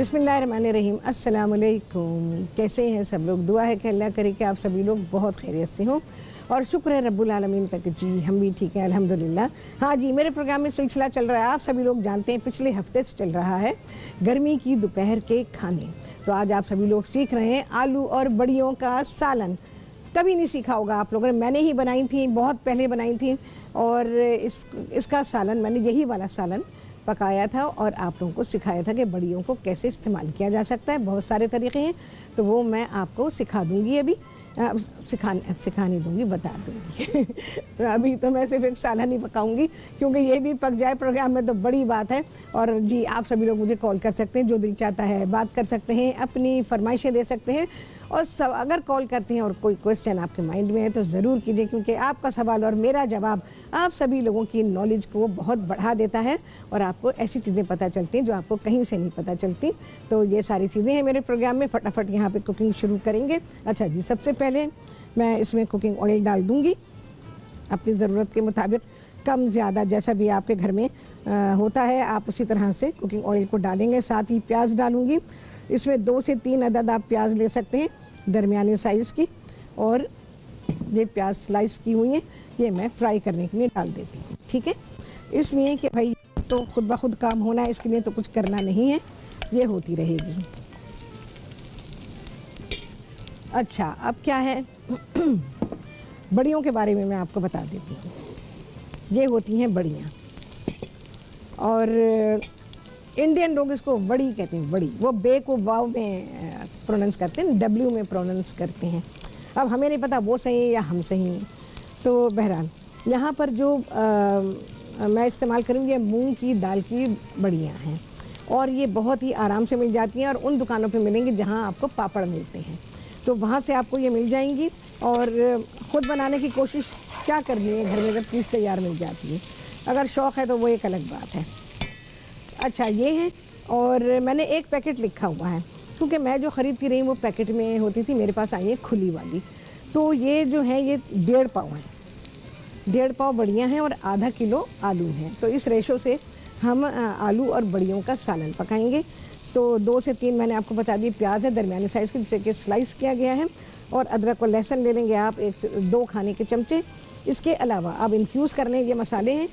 बिस्मिल्लाहिर्रहमानिर्रहीम। अस्सलाम वालेकुम। कैसे हैं सब लोग? दुआ है कि अल्लाह करे कि आप सभी लोग बहुत खैरियत से हों और शुक्र है रब्बुल आलमीन का कि जी हम भी ठीक हैं अल्हम्दुलिल्लाह। हाँ जी, मेरे प्रोग्राम में सिलसिला चल रहा है, आप सभी लोग जानते हैं पिछले हफ्ते से चल रहा है गर्मी की दोपहर के खाने। तो आज आप सभी लोग सीख रहे हैं आलू और बड़ियों का सालन। कभी नहीं सीखा होगा आप लोगों ने, मैंने ही बनाई थी, बहुत पहले बनाई थी। और इसका सालन मैंने यही वाला सालन पकाया था और आप लोगों को सिखाया था कि बड़ियों को कैसे इस्तेमाल किया जा सकता है। बहुत सारे तरीके हैं, तो वो मैं आपको सिखा दूंगी अभी। सिखाने दूंगी, बता दूंगी। तो अभी तो मैं सिर्फ एक सालन ही पकाऊंगी, क्योंकि ये भी पक जाए प्रोग्राम में तो बड़ी बात है। और जी आप सभी लोग मुझे कॉल कर सकते हैं, जो दिल चाहता है बात कर सकते हैं, अपनी फरमाइशें दे सकते हैं। और सब अगर कॉल करते हैं और कोई क्वेश्चन आपके माइंड में है तो ज़रूर कीजिए, क्योंकि आपका सवाल और मेरा जवाब आप सभी लोगों की नॉलेज को बहुत बढ़ा देता है और आपको ऐसी चीज़ें पता चलती हैं जो आपको कहीं से नहीं पता चलती। तो ये सारी चीज़ें हैं मेरे प्रोग्राम में। फटाफट यहाँ पे कुकिंग शुरू करेंगे। अच्छा जी, सबसे पहले मैं इसमें कुकिंग ऑयल डाल दूँगी अपनी ज़रूरत के मुताबिक, कम ज़्यादा जैसा भी आपके घर में होता है आप उसी तरह से कुकिंग ऑयल को डालेंगे। साथ ही प्याज डालूँगी, इसमें 2 से 3 अदद आप प्याज ले सकते हैं दरमियाने साइज़ की। और ये प्याज स्लाइस की हुई है, ये मैं फ्राई करने के लिए डाल देती हूँ। ठीक है, इसलिए कि भाई तो खुद ब खुद काम होना है, इसके लिए तो कुछ करना नहीं है, ये होती रहेगी। अच्छा, अब क्या है बड़ियों के बारे में मैं आपको बता देती हूँ। ये होती हैं बड़ियाँ, और इंडियन लोग इसको बड़ी कहते हैं, बड़ी। वो बे को वाव में प्रोनाउंस करते हैं, डब्ल्यू में प्रोनाउंस करते हैं। अब हमें नहीं पता वो सही है या हम सही हैं। तो बहरहाल यहाँ पर जो मैं इस्तेमाल करूँगी मूंग की दाल की बड़ियाँ हैं, और ये बहुत ही आराम से मिल जाती हैं और उन दुकानों पे मिलेंगी जहाँ आपको पापड़ मिलते हैं, तो वहाँ से आपको ये मिल जाएंगी। और ख़ुद बनाने की कोशिश क्या करनी है, घर में जब चीज़ तैयार मिल जाती है। अगर शौक़ है तो वो एक अलग बात है। अच्छा, ये है, और मैंने एक पैकेट लिखा हुआ है क्योंकि मैं जो ख़रीदती रही वो पैकेट में होती थी, मेरे पास आई है खुली वाली। तो ये जो है ये 1.5 पाव है, 1.5 पाव बड़ियाँ हैं और आधा किलो आलू हैं। तो इस रेशो से हम आलू और बड़ियों का सालन पकाएंगे। तो 2 से 3 मैंने आपको बता दी प्याज है दरमियाने साइज़ के, जिसे कि स्लाइस किया गया है। और अदरक और लहसुन ले लेंगे आप 1 से 2 खाने के चमचे। इसके अलावा अब इन्फ्यूज़ करने ये मसाले हैं,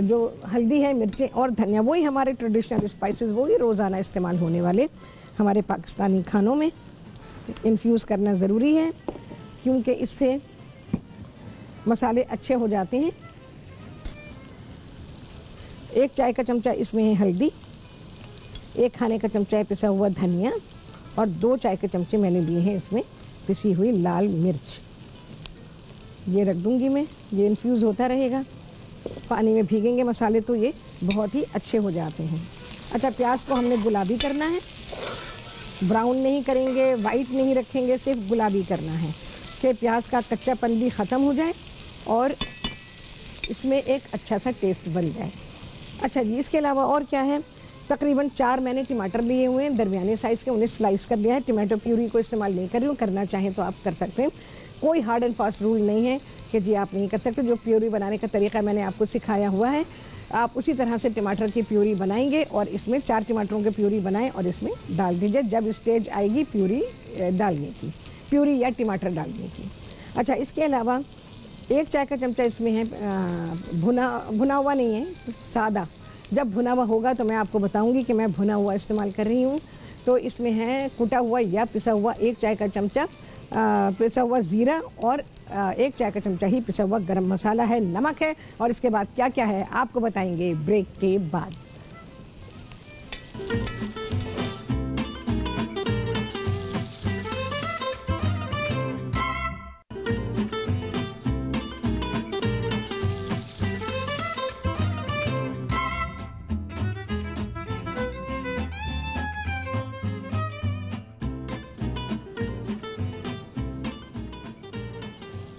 जो हल्दी है, मिर्चें और धनिया, वही हमारे ट्रेडिशनल स्पाइसेस, वही रोज़ाना इस्तेमाल होने वाले हमारे पाकिस्तानी खानों में इन्फ्यूज़ करना ज़रूरी है, क्योंकि इससे मसाले अच्छे हो जाते हैं। 1 चाय का चमचा इसमें है हल्दी, 1 खाने का चमचा है पिसा हुआ धनिया, और 2 चाय के चमचे मैंने लिए हैं इसमें पिसी हुई लाल मिर्च। ये रख दूँगी मैं, ये इन्फ्यूज़ होता रहेगा। पानी में भीगेंगे मसाले तो ये बहुत ही अच्छे हो जाते हैं। अच्छा, प्याज को हमने गुलाबी करना है, ब्राउन नहीं करेंगे, वाइट नहीं रखेंगे, सिर्फ गुलाबी करना है कि प्याज का कच्चापन भी ख़त्म हो जाए और इसमें एक अच्छा सा टेस्ट बन जाए। अच्छा जी, इसके अलावा और क्या है, तकरीबन 4 मैंने टमाटर लिए हुए हैं दरमियाने साइज़ के, उन्हें स्लाइस कर लिया है। टमाटो प्यूरी को इस्तेमाल नहीं कर रही हूँ, करना चाहें तो आप कर सकते हैं, कोई हार्ड एंड फास्ट रूल नहीं है कि जी आप नहीं कर सकते। जो प्यूरी बनाने का तरीका मैंने आपको सिखाया हुआ है, आप उसी तरह से टमाटर की प्यूरी बनाएंगे और इसमें 4 टमाटरों की प्यूरी बनाएं और इसमें डाल दीजिए जब स्टेज आएगी प्यूरी डालने की, प्यूरी या टमाटर डालने की। अच्छा, इसके अलावा 1 चाय का चमचा इसमें है भुना हुआ नहीं है, सादा। जब भुना हुआ होगा तो मैं आपको बताऊंगी कि मैं भुना हुआ इस्तेमाल कर रही हूँ। तो इसमें है कुटा हुआ या पिसा हुआ 1 चाय का चमचा पिसा हुआ ज़ीरा, और 1 चाय का चमचा ही पिसा हुआ गरम मसाला है, नमक है, और इसके बाद क्या क्या है आपको बताएंगे ब्रेक के बाद।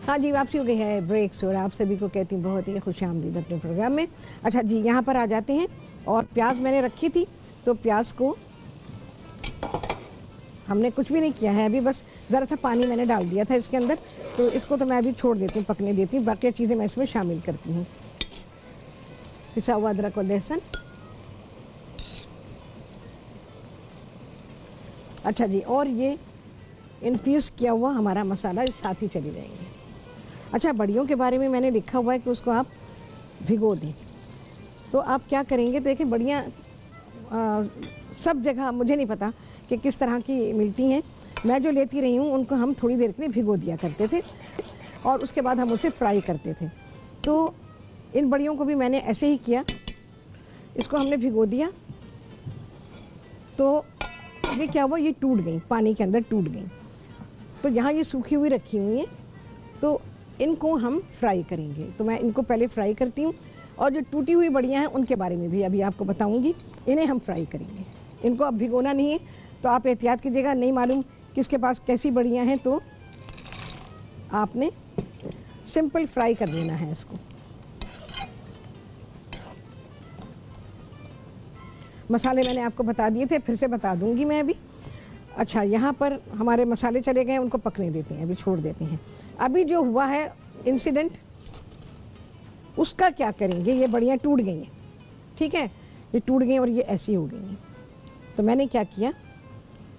हाँ जी, वापसी हो गई है ब्रेक्स, और आप सभी को कहती हूँ बहुत ही खुशामदीद अपने प्रोग्राम में। अच्छा जी, यहाँ पर आ जाते हैं, और प्याज मैंने रखी थी, तो प्याज को हमने कुछ भी नहीं किया है अभी, बस ज़रा सा पानी मैंने डाल दिया था इसके अंदर, तो इसको तो मैं अभी छोड़ देती हूँ, पकने देती हूँ। बाकी चीज़ें मैं इसमें शामिल करती हूँ। पिसा हुआ अदरक और लहसुन, अच्छा जी, और ये इन्फ्यूज़ किया हुआ हमारा मसाला साथ ही चली जाएंगे। अच्छा, बड़ियों के बारे में मैंने लिखा हुआ है कि उसको आप भिगो दें। तो आप क्या करेंगे, देखें बड़ियाँ सब जगह मुझे नहीं पता कि किस तरह की मिलती हैं, मैं जो लेती रही हूँ उनको हम थोड़ी देर के लिए भिगो दिया करते थे और उसके बाद हम उसे फ्राई करते थे। तो इन बड़ियों को भी मैंने ऐसे ही किया, इसको हमने भिगो दिया तो ये क्या हुआ, ये टूट गई, पानी के अंदर टूट गई। तो यहाँ ये सूखी हुई रखी हुई हैं, तो इनको हम फ्राई करेंगे। तो मैं इनको पहले फ्राई करती हूँ और जो टूटी हुई बड़ियाँ हैं उनके बारे में भी अभी आपको बताऊँगी, इन्हें हम फ्राई करेंगे। इनको अब भिगोना नहीं है, तो आप एहतियात कीजिएगा, नहीं मालूम किसके पास कैसी बड़ियाँ हैं तो आपने सिंपल फ्राई कर देना है इसको। मसाले मैंने आपको बता दिए थे, फिर से बता दूंगी मैं अभी। अच्छा, यहाँ पर हमारे मसाले चले गए हैं, उनको पकने देते हैं, अभी छोड़ देते हैं। अभी जो हुआ है इंसिडेंट, उसका क्या करेंगे, ये बड़ियाँ टूट गई हैं, ठीक है, ये टूट गई और ये ऐसी हो गई हैं। तो मैंने क्या किया,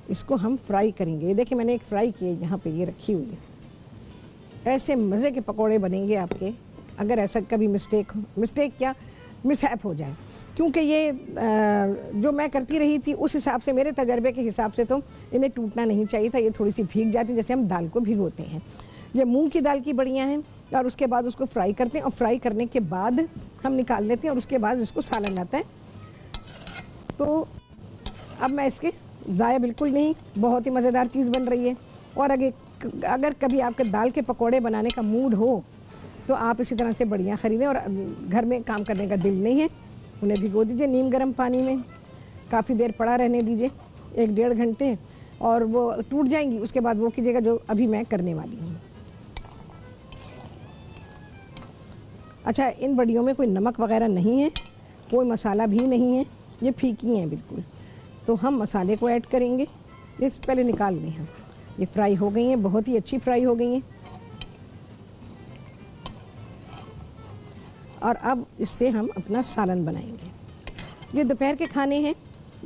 इसको हम फ्राई करेंगे। ये देखिए मैंने एक फ्राई की है, यहाँ पे ये रखी हुई है। ऐसे मज़े के पकोड़े बनेंगे आपके, अगर ऐसा कभी मिस्टेक क्या मिसहैप हो जाए, क्योंकि ये जो मैं करती रही थी उस हिसाब से, मेरे तजर्बे के हिसाब से तो इन्हें टूटना नहीं चाहिए था, ये थोड़ी सी भीग जाती जैसे हम दाल को भिगोते हैं। ये मूंग की दाल की बड़ियाँ हैं और उसके बाद उसको फ्राई करते हैं और फ्राई करने के बाद हम निकाल लेते हैं और उसके बाद इसको सालन आता है। तो अब मैं इसके ज़ाया बिल्कुल नहीं, बहुत ही मज़ेदार चीज़ बन रही है। और अगर कभी आपके दाल के पकोड़े बनाने का मूड हो तो आप इसी तरह से बड़ियाँ ख़रीदें और घर में काम करने का दिल नहीं है, उन्हें भिगो दीजिए नीम गर्म पानी में, काफ़ी देर पड़ा रहने दीजिए, 1-1.5 घंटे, और वो टूट जाएंगी। उसके बाद वो कीजिएगा जो अभी मैं करने वाली हूँ। अच्छा, इन बड़ियों में कोई नमक वगैरह नहीं है, कोई मसाला भी नहीं है, ये फीकी हैं बिल्कुल। तो हम मसाले को ऐड करेंगे, इस पहले निकाल लें हम। ये फ्राई हो गई हैं, बहुत ही अच्छी फ्राई हो गई हैं। और अब इससे हम अपना सालन बनाएंगे। ये दोपहर के खाने हैं,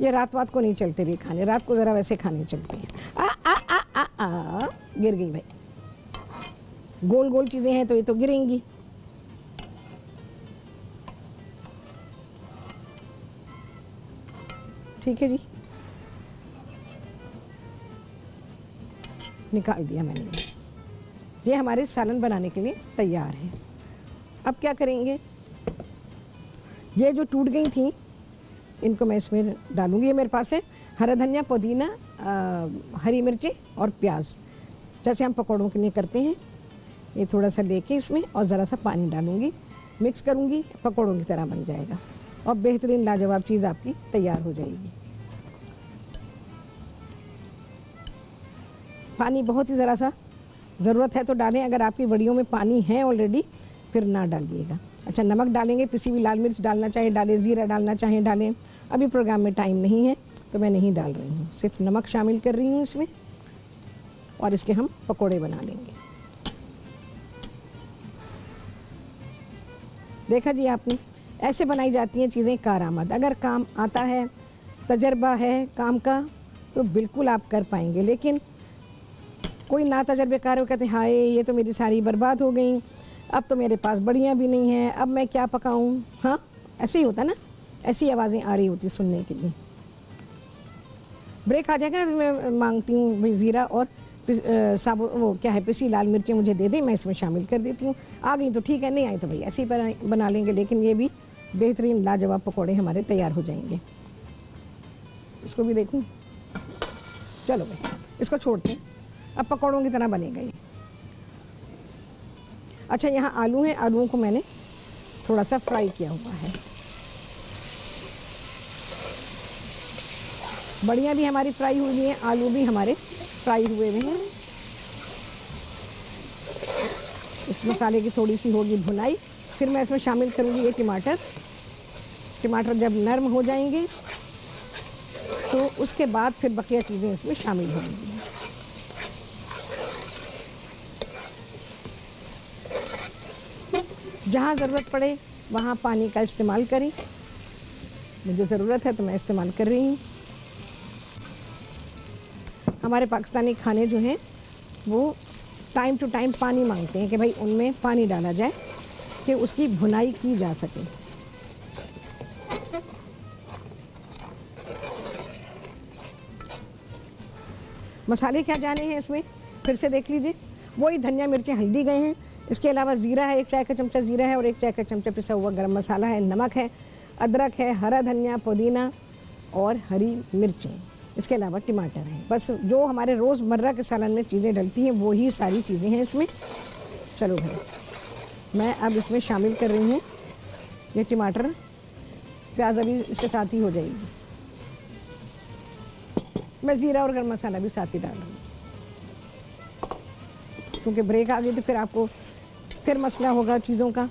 ये रात को नहीं चलते भी खाने, रात को ज़रा वैसे खाने चलते हैं। आ आ आ आ आ गिर गई भाई, गोल गोल चीज़ें हैं तो ये तो गिरेंगी। ठीक है जी, निकाल दिया मैंने। ये हमारे सालन बनाने के लिए तैयार है। अब क्या करेंगे, ये जो टूट गई थी इनको मैं इसमें डालूंगी। ये मेरे पास है हरा धनिया, पुदीना, हरी मिर्ची और प्याज, जैसे हम पकौड़ों के लिए करते हैं। ये थोड़ा सा लेके इसमें और ज़रा सा पानी डालूंगी, मिक्स करूंगी, पकौड़ों की तरह बन जाएगा और बेहतरीन लाजवाब चीज़ आपकी तैयार हो जाएगी। पानी बहुत ही ज़रा सा ज़रूरत है तो डालें, अगर आपकी बड़ियों में पानी है ऑलरेडी फिर ना डालिएगा। अच्छा, नमक डालेंगे, पिसी हुई लाल मिर्च डालना चाहे डालें, ज़ीरा डालना चाहे डालें। अभी प्रोग्राम में टाइम नहीं है तो मैं नहीं डाल रही हूँ, सिर्फ नमक शामिल कर रही हूँ इसमें और इसके हम पकोड़े बना लेंगे। देखा जी आपने, ऐसे बनाई जाती हैं चीज़ें कारआमद। अगर काम आता है, तजर्बा है काम का, तो बिल्कुल आप कर पाएंगे। लेकिन कोई ना तजर्बेकार हो, कहते हाय ये तो मेरी सारी बर्बाद हो गई, अब तो मेरे पास बड़ियाँ भी नहीं हैं, अब मैं क्या पकाऊं। हाँ, ऐसे ही होता ना, ऐसी आवाज़ें आ रही होती सुनने के लिए। ब्रेक आ जाएगा ना तो मैं मांगती हूँ भाई ज़ीरा और साबुत वो क्या है पिसी लाल मिर्चें मुझे दे दें, मैं इसमें शामिल कर देती हूँ। आ गई तो ठीक है, नहीं आई तो भाई ऐसे ही बना लेंगे। लेकिन ये भी बेहतरीन लाजवाब पकौड़े हमारे तैयार हो जाएंगे। इसको भी देखूँ, चलो भाई इसको छोड़ते हैं, अब पकौड़ों की तरह बनेगा ये। अच्छा, यहाँ आलू हैं, आलूओं को मैंने थोड़ा सा फ्राई किया हुआ है। बड़ियाँ भी हमारी फ्राई हुई हैं, आलू भी हमारे फ्राई हुए हुए हैं। इस मसाले की थोड़ी सी होगी भुनाई, फिर मैं इसमें शामिल करूँगी ये टमाटर। टमाटर जब नरम हो जाएंगे तो उसके बाद फिर बकिया चीज़ें इसमें शामिल होंगी। जहाँ ज़रूरत पड़े वहाँ पानी का इस्तेमाल करें, मुझे ज़रूरत है तो मैं इस्तेमाल कर रही हूँ। हमारे पाकिस्तानी खाने जो हैं वो टाइम टू टाइम पानी मांगते हैं कि भाई उनमें पानी डाला जाए कि उसकी भुनाई की जा सके। मसाले क्या जाने हैं इसमें, फिर से देख लीजिए। वही धनिया मिर्ची हल्दी गए हैं, इसके अलावा ज़ीरा है, 1 चाय का चमचा ज़ीरा है और 1 चाय का चमचा पिसा हुआ गरम मसाला है, नमक है, अदरक है, हरा धनिया, पुदीना और हरी मिर्चें, इसके अलावा टमाटर है। बस जो हमारे रोज़मर्रा के सालन में चीज़ें डलती हैं वो ही सारी चीज़ें हैं इसमें। चलो भाई, मैं अब इसमें शामिल कर रही हूँ ये टमाटर, प्याज अभी इसके साथ ही हो जाएगी। मैं ज़ीरा और गरम मसाला भी साथ ही डाल रही हूँ, क्योंकि ब्रेक आ गई तो फिर आपको फिर मसला होगा चीज़ों का।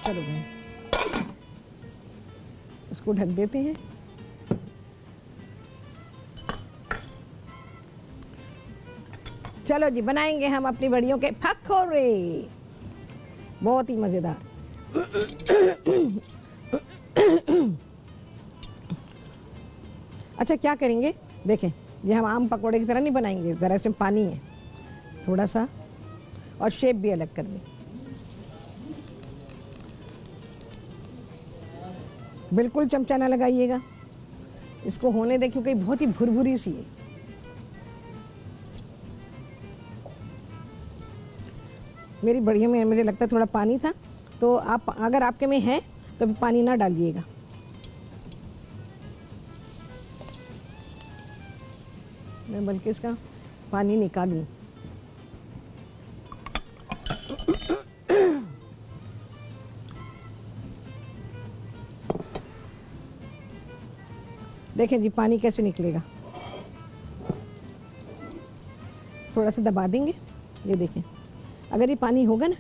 चलो भाई, इसको ढक देते हैं। चलो जी, बनाएंगे हम अपनी बड़ियों के पकौड़े, बहुत ही मज़ेदार। अच्छा, क्या करेंगे देखें, ये हम आम पकौड़े की तरह नहीं बनाएंगे, ज़रा इसमें पानी है थोड़ा सा और शेप भी अलग कर दें। बिल्कुल चमचा ना लगाइएगा, इसको होने दें क्योंकि बहुत ही भुरभुरी सी है। मेरी बढ़िया में मुझे लगता है थोड़ा पानी था, तो आप अगर आपके में है तो पानी ना डालिएगा। मैं बल्कि इसका पानी निकालूं। देखें जी पानी कैसे निकलेगा, थोड़ा सा दबा देंगे। ये देखें, अगर ये पानी होगा ना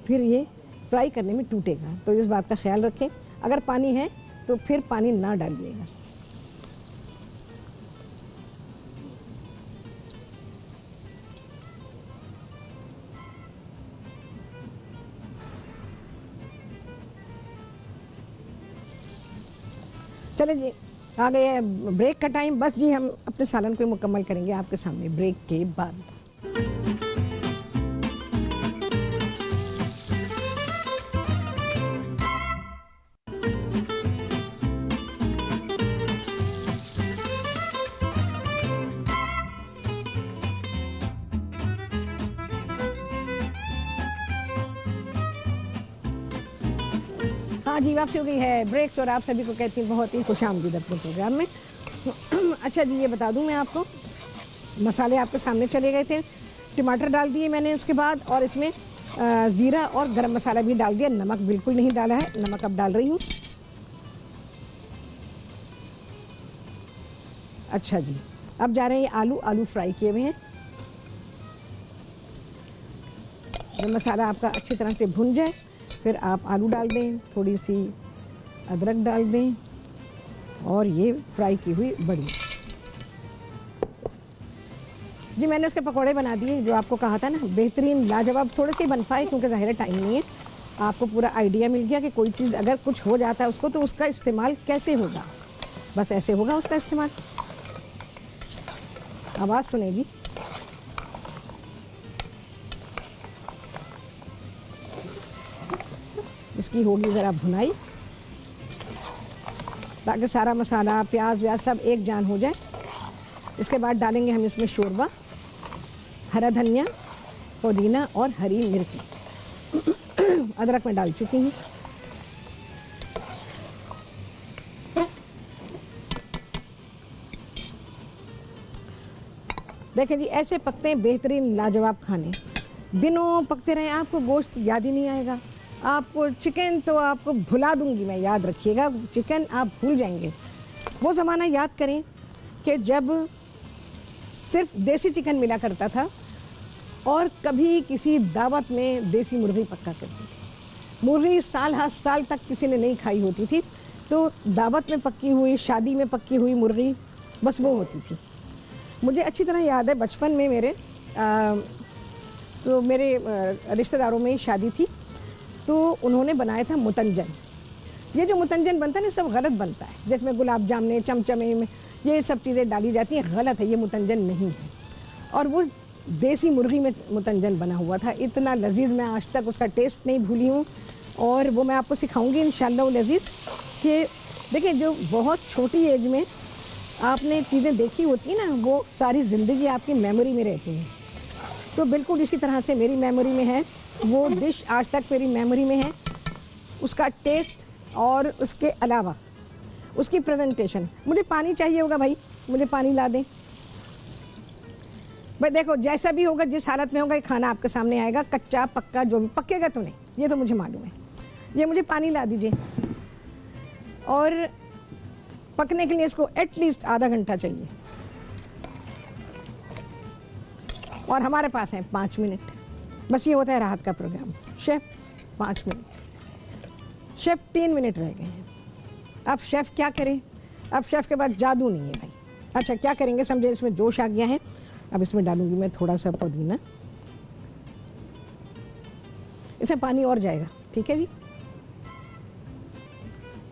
फिर ये फ्राई करने में टूटेगा, तो इस बात का ख्याल रखें। अगर पानी है तो फिर पानी ना डालिएगा। चले जी, आ गए ब्रेक का टाइम। बस जी, हम अपने सालन को मुकम्मल करेंगे आपके सामने ब्रेक के बाद। हाँ जी, वापसी हो गई है ब्रेक्स और आप सभी को कहती हूँ बहुत ही खुशामदीद अपने प्रोग्राम में। अच्छा जी, ये बता दूँ मैं आपको, मसाले आपके सामने चले गए थे, टमाटर डाल दिए मैंने उसके बाद, और इसमें ज़ीरा और गरम मसाला भी डाल दिया। नमक बिल्कुल नहीं डाला है, नमक अब डाल रही हूँ। अच्छा जी, अब जा रहे हैं आलू फ्राई किए हुए हैं। जब मसाला आपका अच्छी तरह से भुन जाए फिर आप आलू डाल दें, थोड़ी सी अदरक डाल दें और ये फ्राई की हुई बड़ी। जी, मैंने उसके पकौड़े बना दिए, जो आपको कहा था ना, बेहतरीन लाजवाब। थोड़े से बन पाए क्योंकि ज़ाहिर टाइम नहीं है। आपको पूरा आइडिया मिल गया कि कोई चीज़ अगर कुछ हो जाता है उसको तो उसका इस्तेमाल कैसे होगा, बस ऐसे होगा उसका इस्तेमाल। आवाज़ सुनेगी। इसकी होगी ज़रा भुनाई ताकि सारा मसाला प्याज व्याज सब एक जान हो जाए। इसके बाद डालेंगे हम इसमें शोरबा, हरा धनिया, पुदीना और हरी मिर्ची। अदरक में डाल चुकी हूँ। देखें जी, ऐसे पकते हैं बेहतरीन लाजवाब खाने। दिनों पकते रहे, आपको गोश्त याद ही नहीं आएगा। आपको चिकन तो आपको भुला दूंगी मैं, याद रखिएगा, चिकन आप भूल जाएंगे। वो ज़माना याद करें कि जब सिर्फ देसी चिकन मिला करता था और कभी किसी दावत में देसी मुर्गी पक्का करती थी। मुर्गी साल हर साल तक किसी ने नहीं खाई होती थी, तो दावत में पक्की हुई, शादी में पक्की हुई मुर्गी बस वो होती थी। मुझे अच्छी तरह याद है बचपन में मेरे रिश्तेदारों में शादी थी, तो उन्होंने बनाया था मुतंजन। ये जो मुतंजन बनता है ना सब गलत बनता है, जिसमें गुलाब जामुन चमचमे में ये सब चीज़ें डाली जाती हैं, गलत है, ये मुतंजन नहीं है। और वो देसी मुर्गी में मुतंजन बना हुआ था, इतना लजीज, मैं आज तक उसका टेस्ट नहीं भूली हूँ। और वो मैं आपको सिखाऊंगी इंशाल्लाह लजीज कि देखिए जो बहुत छोटी एज में आपने चीज़ें देखी होती हैं ना, वो सारी ज़िंदगी आपकी मेमोरी में रहती हैं। तो बिल्कुल इसी तरह से मेरी मेमोरी में है वो डिश, आज तक मेरी मेमोरी में है, उसका टेस्ट और उसके अलावा उसकी प्रेजेंटेशन। मुझे पानी चाहिए होगा भाई, मुझे पानी ला दें भाई। देखो जैसा भी होगा, जिस हालत में होगा, ये खाना आपके सामने आएगा, कच्चा पक्का जो भी, पकेगा तो नहीं, ये तो मुझे मालूम है। ये मुझे पानी ला दीजिए, और पकने के लिए इसको एटलीस्ट आधा घंटा चाहिए, और हमारे पास है 5 मिनट, बस ये होता है राहत का program. Chef 5 minute, chef 3 minute रह गए हैं। अब शेफ़ क्या करें, अब शेफ़ के बाद जादू नहीं है भाई। अच्छा क्या करेंगे समझे, इसमें जोश आ गया है। अब इसमें डालूंगी मैं थोड़ा सा पुदीना, इसमें पानी और जाएगा, ठीक है जी।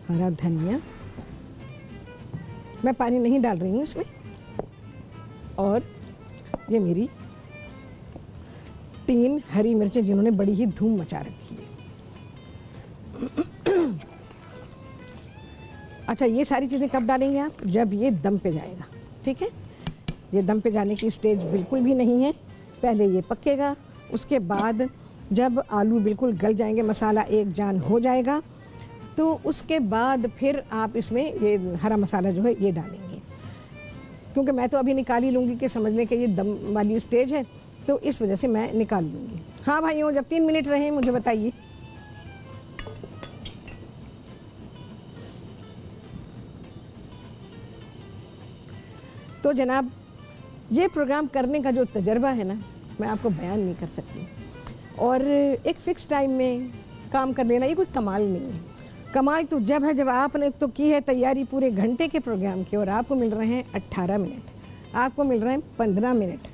हरा धनिया, मैं पानी नहीं डाल रही हूँ इसमें। और ये मेरी 3 हरी मिर्चें जिन्होंने बड़ी ही धूम मचा रखी है। अच्छा ये सारी चीज़ें कब डालेंगे आप, जब ये दम पे जाएगा, ठीक है। ये दम पे जाने की स्टेज बिल्कुल भी नहीं है, पहले ये पकेगा, उसके बाद जब आलू बिल्कुल गल जाएंगे, मसाला एक जान हो जाएगा, तो उसके बाद फिर आप इसमें ये हरा मसाला जो है ये डालेंगे। क्योंकि मैं तो अभी निकाल ही लूँगी कि समझने के ये दम वाली स्टेज है, तो इस वजह से मैं निकाल लूँगी। हाँ भाइयों, जब 3 मिनट रहे मुझे बताइए। तो जनाब ये प्रोग्राम करने का जो तजर्बा है ना, मैं आपको बयान नहीं कर सकती। और एक फ़िक्स टाइम में काम कर लेना ये कोई कमाल नहीं है। कमाल तो जब है जब आपने तो की है तैयारी पूरे घंटे के प्रोग्राम की, और आपको मिल रहे हैं 18 मिनट, आपको मिल रहे हैं 15 मिनट,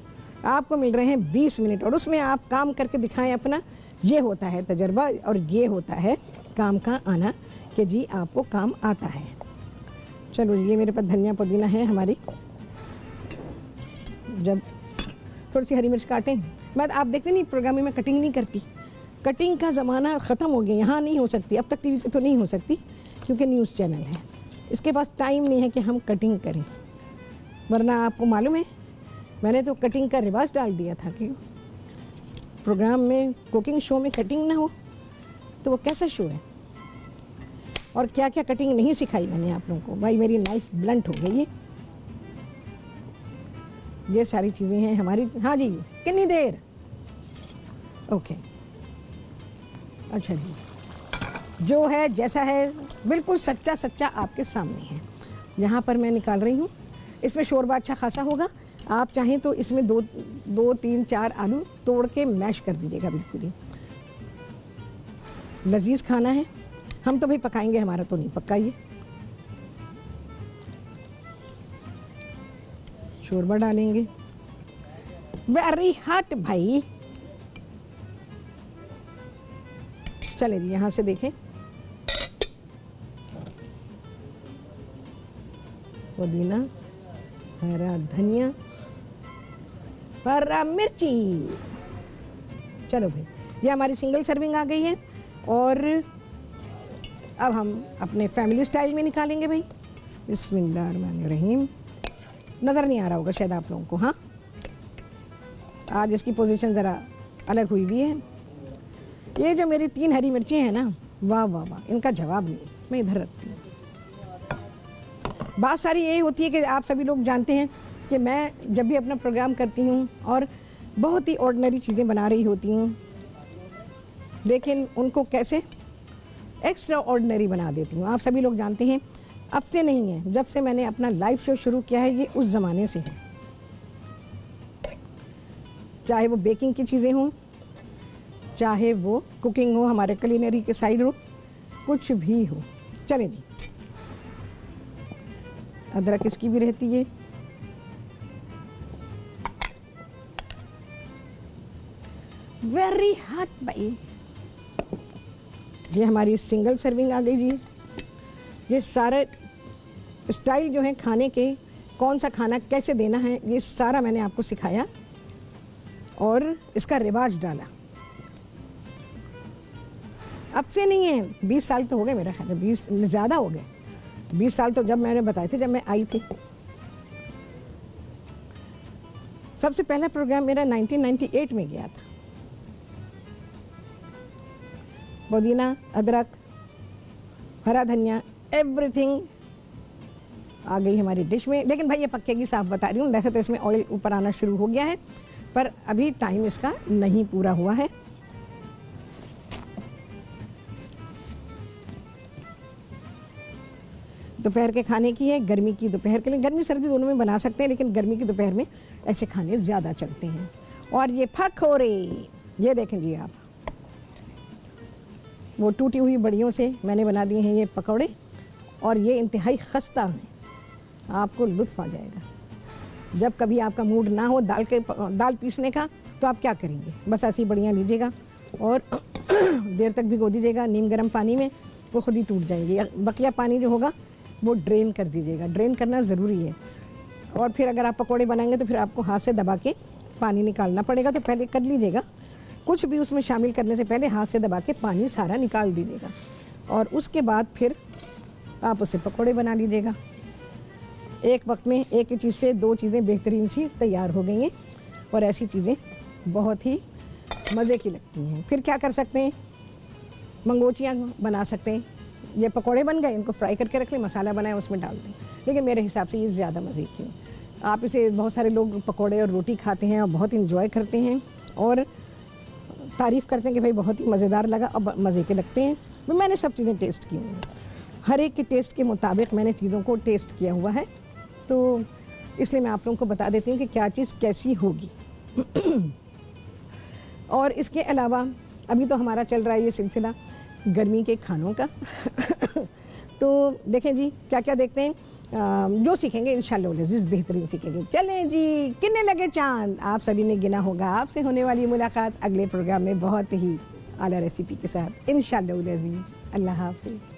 आपको मिल रहे हैं 20 मिनट, और उसमें आप काम करके दिखाएं अपना। ये होता है तजर्बा, और ये होता है काम का आना, कि जी आपको काम आता है। चलो ये मेरे पास धनिया पुदीना है हमारी, जब थोड़ी सी हरी मिर्च काटें। बाद आप देखते नहीं प्रोग्राम में मैं कटिंग नहीं करती, कटिंग का ज़माना ख़त्म हो गया, यहाँ नहीं हो सकती, अब तक टीवी पे तो नहीं हो सकती क्योंकि न्यूज़ चैनल है, इसके पास टाइम नहीं है कि हम कटिंग करें। वरना आपको मालूम है मैंने तो कटिंग का रिवाज डाल दिया था कि प्रोग्राम में, कुकिंग शो में कटिंग ना हो तो वो कैसा शो है। और क्या क्या कटिंग नहीं सिखाई मैंने आप लोगों को, भाई मेरी नाइफ ब्लंट हो गई है। ये सारी चीज़ें हैं हमारी। हाँ जी, कितनी देर, ओके। अच्छा जी, जो है जैसा है बिल्कुल सच्चा सच्चा आपके सामने है। यहाँ पर मैं निकाल रही हूँ, इसमें शोरबा अच्छा खासा होगा। आप चाहें तो इसमें 2, 3, 4 आलू तोड़ के मैश कर दीजिएगा, बिल्कुल ही लजीज खाना है। हम तो भाई पकाएंगे, हमारा तो नहीं पक्का। ये शोरबा डालेंगे, वेरी हॉट भाई। चले जी यहाँ से देखें, पुदीना, हरा धनिया, हरा मिर्ची। चलो भाई, ये हमारी सिंगल सर्विंग आ गई है। और अब हम अपने फैमिली स्टाइल में निकालेंगे भाई। बिस्मिल्लाहिर्रहमानिर्रहीम। नज़र नहीं आ रहा होगा शायद आप लोगों को। हाँ, आज इसकी पोजीशन ज़रा अलग हुई भी है। ये जो मेरी 3 हरी मिर्ची हैं ना, वाह वाह वाह, इनका जवाब नहीं, मैं इधर रखती हूँ। बात सारी यही होती है कि आप सभी लोग जानते हैं कि मैं जब भी अपना प्रोग्राम करती हूँ और बहुत ही ऑर्डिनरी चीज़ें बना रही होती हूँ, लेकिन उनको कैसे एक्स्ट्रा ऑर्डिनरी बना देती हूँ। आप सभी लोग जानते हैं, अब से नहीं है, जब से मैंने अपना लाइव शो शुरू किया है, ये उस ज़माने से है। चाहे वो बेकिंग की चीज़ें हों, चाहे वो कुकिंग हो, हमारे कुलिनरी के साइड हो, कुछ भी हो। चलें जी, अदरक इसकी भी रहती है। वेरी हॉट भाई। ये हमारी सिंगल सर्विंग आ गई जी। ये सारे स्टाइल जो है खाने के, कौन सा खाना कैसे देना है, ये सारा मैंने आपको सिखाया और इसका रिवाज डाला। अब से नहीं है, 20 साल तो हो गए मेरा ख्याल है, 20 ज़्यादा हो गए। 20 साल तो जब मैंने बताए थे, जब मैं आई थी। सबसे पहला प्रोग्राम मेरा 1998 में गया था। पुदीना, अदरक, हरा धनिया, एवरीथिंग आ गई हमारी डिश में। लेकिन भाई ये पक्के की साफ बता रही हूँ, वैसे तो इसमें ऑयल ऊपर आना शुरू हो गया है, पर अभी टाइम इसका नहीं पूरा हुआ है। दोपहर के खाने की है, गर्मी की दोपहर के लिए, गर्मी सर्दी दोनों में बना सकते हैं, लेकिन गर्मी की दोपहर में ऐसे खाने ज़्यादा चलते हैं। और ये फखोरे, ये देखें जी आप, वो टूटी हुई बड़ियों से मैंने बना दिए हैं ये पकौड़े, और ये इंतहाई खस्ता हैं, आपको लुत्फ़ आ जाएगा। जब कभी आपका मूड ना हो दाल पीसने का, तो आप क्या करेंगे, बस ऐसी बड़ियाँ लीजिएगा और देर तक भिगो दीजिएगा नीम गर्म पानी में, वो खुद ही टूट जाएंगी। बकिया पानी जो होगा वो ड्रेन कर दीजिएगा, ड्रेन करना ज़रूरी है। और फिर अगर आप पकोड़े बनाएंगे तो फिर आपको हाथ से दबा के पानी निकालना पड़ेगा, तो पहले कर लीजिएगा। कुछ भी उसमें शामिल करने से पहले हाथ से दबा के पानी सारा निकाल दीजिएगा, और उसके बाद फिर आप उसे पकोड़े बना लीजिएगा। एक वक्त में एक ही चीज़ से दो चीज़ें बेहतरीन सी तैयार हो गई हैं, और ऐसी चीज़ें बहुत ही मज़े की लगती हैं। फिर क्या कर सकते हैं, मंगोचियाँ बना सकते हैं। ये पकोड़े बन गए, इनको फ्राई करके रख लें, मसाला बनाए उसमें डाल दें, लेकिन मेरे हिसाब से ये ज़्यादा मज़े की है। आप इसे, बहुत सारे लोग पकोड़े और रोटी खाते हैं और बहुत इंजॉय करते हैं और तारीफ़ करते हैं कि भाई बहुत ही मज़ेदार लगा और मज़े के लगते हैं। तो मैंने सब चीज़ें टेस्ट की हैं, हर एक के टेस्ट के मुताबिक मैंने चीज़ों को टेस्ट किया हुआ है, तो इसलिए मैं आप लोगों को बता देती हूँ कि क्या चीज़ कैसी होगी। और इसके अलावा अभी तो हमारा चल रहा है ये सिलसिला गर्मी के खानों का। तो देखें जी क्या क्या देखते हैं, जो सीखेंगे इंशाल्लाह लजीज़ बेहतरीन सीखेंगे। चलें जी, कितने लगे चांद, आप सभी ने गिना होगा। आपसे होने वाली मुलाकात अगले प्रोग्राम में बहुत ही आला रेसिपी के साथ इंशाल्लाह लजीज़। अल्लाह हाफ़िज़।